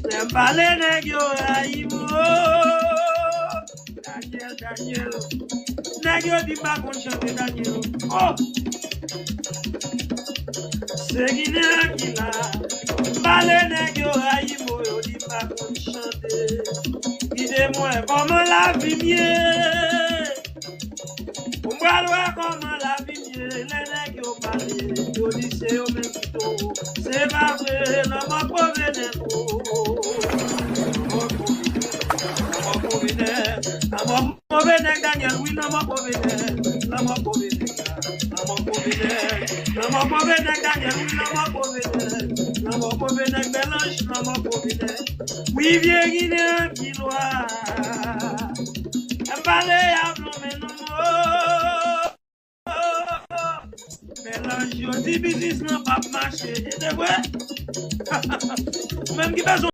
Them ballet negyo aimo. Daniel. Negyo di ba kon chante Daniel. Oh. Seguine akila. Ballet negyo aimo yo di ba kon chante. Guidez-moi comment la vie mieux. On va voir comment la vie mieux. Les negyo parlé. Yo di se yo mekito. C'est pas vrai, non ma pauvre negyo. Daniel, oui, non, ma pauvre Daniel, oui, vieux Guinéen qui doit, parler à mais non, mélange, business, non, pas marcher, et de vrai, même qui besoin.